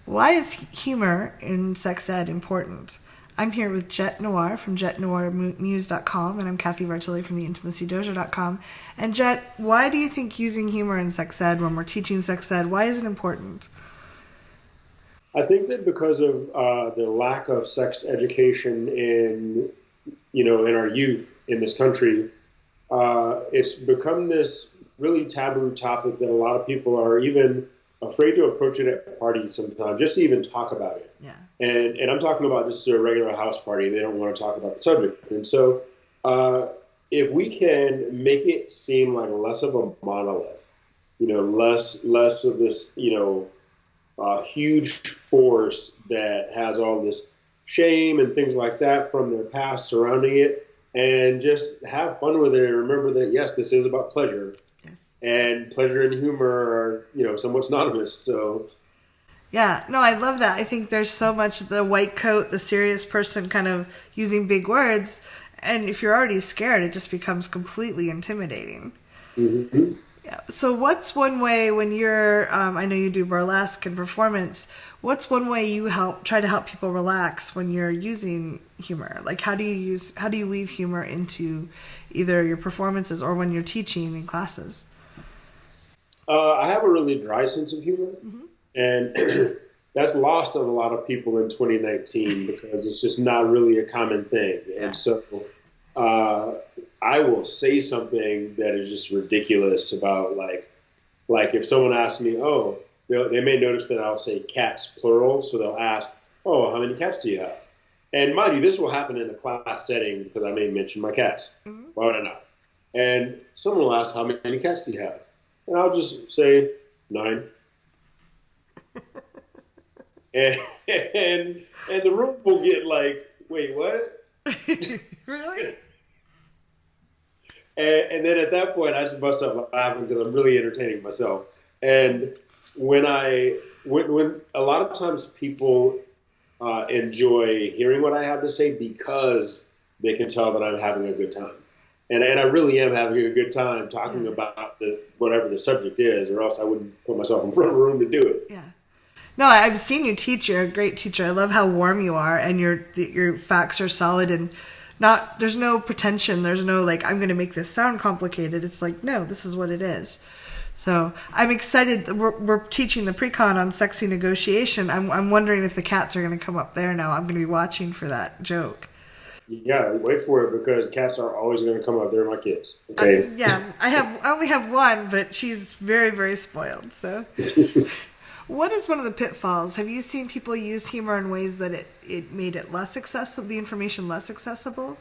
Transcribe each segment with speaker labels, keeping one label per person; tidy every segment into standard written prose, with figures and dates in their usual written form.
Speaker 1: Why is humor in sex ed important? I'm here with Jet Noir from jetnoirmuse.com, and I'm Kathy Vartilli from theintimacydojo.com. And Jet, why do you think using humor in sex ed when we're teaching sex ed, why is it important?
Speaker 2: I think that because of the lack of sex education in our youth in this country, it's become this really taboo topic that a lot of people are even afraid to approach it at parties sometimes, just to even talk about it.
Speaker 1: Yeah.
Speaker 2: And I'm talking about just a regular house party. They don't want to talk about the subject. And so if we can make it seem like less of a monolith, less of this, huge force that has all this shame and things like that from their past surrounding it, and just have fun with it and remember that, yes, this is about pleasure. Yes. And pleasure and humor are, somewhat synonymous. So
Speaker 1: yeah, no, I love that. I think there's so much the white coat, the serious person kind of using big words. And if you're already scared, it just becomes completely intimidating.
Speaker 2: Mm-hmm.
Speaker 1: Yeah. So what's one way when you're, I know you do burlesque and performance, what's one way you try to help people relax when you're using humor? Like how do you weave humor into either your performances or when you're teaching in classes?
Speaker 2: I have a really dry sense of humor.
Speaker 1: Mm-hmm.
Speaker 2: And that's lost on a lot of people in 2019 because it's just not really a common thing. Yeah. And so I will say something that is just ridiculous about like if someone asks me, they may notice that I'll say cats plural. So they'll ask, how many cats do you have? And mind you, this will happen in a class setting because I may mention my cats. Mm-hmm. Why would I not? And someone will ask, how many cats do you have? And I'll just say 9. And the room will get like, wait, what?
Speaker 1: Really?
Speaker 2: And then at that point, I just bust up laughing because I'm really entertaining myself. And when a lot of times people enjoy hearing what I have to say because they can tell that I'm having a good time. And I really am having a good time talking about whatever the subject is, or else I wouldn't put myself in front of a room to do it.
Speaker 1: Yeah. No, I've seen you teach. You're a great teacher. I love how warm you are, and your facts are solid and there's no pretension. There's no I'm going to make this sound complicated. It's like, no, this is what it is. So I'm excited. We're teaching the pre-con on sexy negotiation. I'm wondering if the cats are going to come up there now. I'm going to be watching for that joke.
Speaker 2: Yeah, wait for it because cats are always going to come up. They're my kids. Okay.
Speaker 1: Yeah, I only have one, but she's very, very spoiled. So. What is one of the pitfalls? Have you seen people use humor in ways that it made it less accessible, the information less accessible?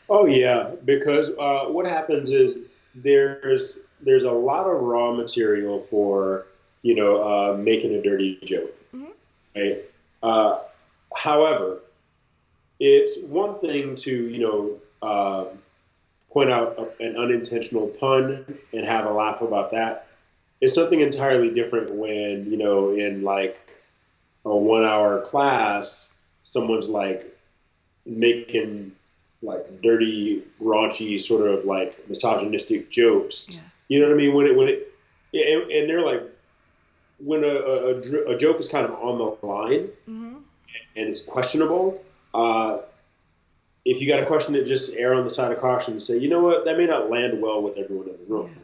Speaker 2: Oh, yeah, because what happens is there's a lot of raw material for, making a dirty joke, mm-hmm. right? However, it's one thing to, point out an unintentional pun and have a laugh about that. It's something entirely different when, in like a 1-hour class, someone's making dirty, raunchy, sort of misogynistic jokes. Yeah. You know what I mean? And they're like, when a joke is kind of on the line mm-hmm. and it's questionable, if you got to question it, just err on the side of caution and say, you know what, that may not land well with everyone in the room. Yeah.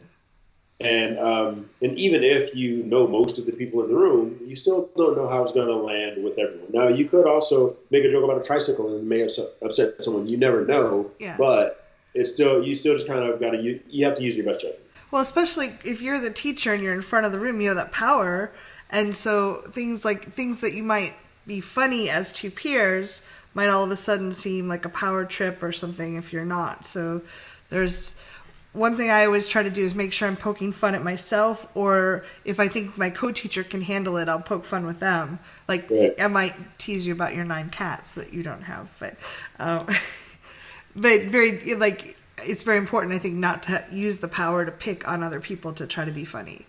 Speaker 2: And even if you know most of the people in the room, you still don't know how it's going to land with everyone. Now, you could also make a joke about a tricycle and it may upset someone. You never know. Yeah. But you still just kind of got to, you have to use your best judgment.
Speaker 1: Well, especially if you're the teacher and you're in front of the room, you have that power. And so things that you might be funny as two peers might all of a sudden seem like a power trip or something if you're not. So there's... One thing I always try to do is make sure I'm poking fun at myself, or if I think my co-teacher can handle it, I'll poke fun with them. Right. I might tease you about your 9 cats that you don't have, but it's very important, I think, not to use the power to pick on other people to try to be funny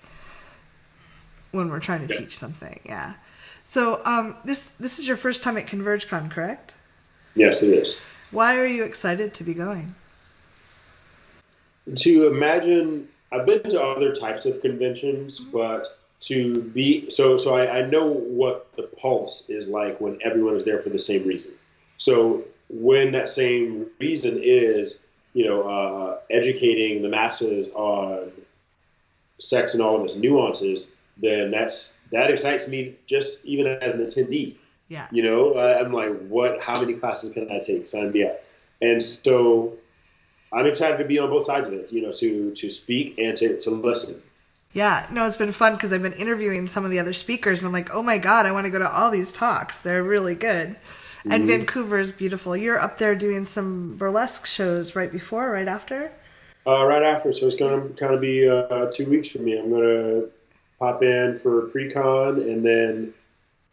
Speaker 1: when we're trying to teach something. Yeah. So this is your first time at ConvergeCon, correct?
Speaker 2: Yes, it is.
Speaker 1: Why are you excited to be going?
Speaker 2: To imagine, I've been to other types of conventions, but to be so I know what the pulse is like when everyone is there for the same reason. So when that same reason is, educating the masses on sex and all of its nuances, then that excites me just even as an attendee.
Speaker 1: Yeah.
Speaker 2: I'm like, how many classes can I take? Sign me up. And so I'm excited to be on both sides of it, to speak and to listen.
Speaker 1: Yeah, no, it's been fun because I've been interviewing some of the other speakers, and I'm like, oh my God, I want to go to all these talks. They're really good. And Vancouver is beautiful. You're up there doing some burlesque shows right after?
Speaker 2: Right after. So it's going to kind of be 2 weeks for me. I'm going to pop in for pre-con and then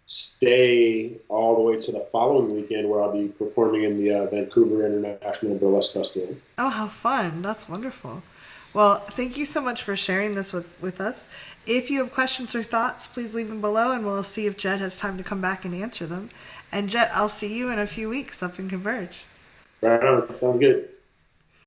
Speaker 2: stay all the way to the following weekend where I'll be performing in the Vancouver International Burlesque Festival.
Speaker 1: Oh, how fun. That's wonderful. Well, thank you so much for sharing this with us. If you have questions or thoughts, please leave them below, and we'll see if Jet has time to come back and answer them. And Jet, I'll see you in a few weeks up in Converge.
Speaker 2: Right on. Sounds good.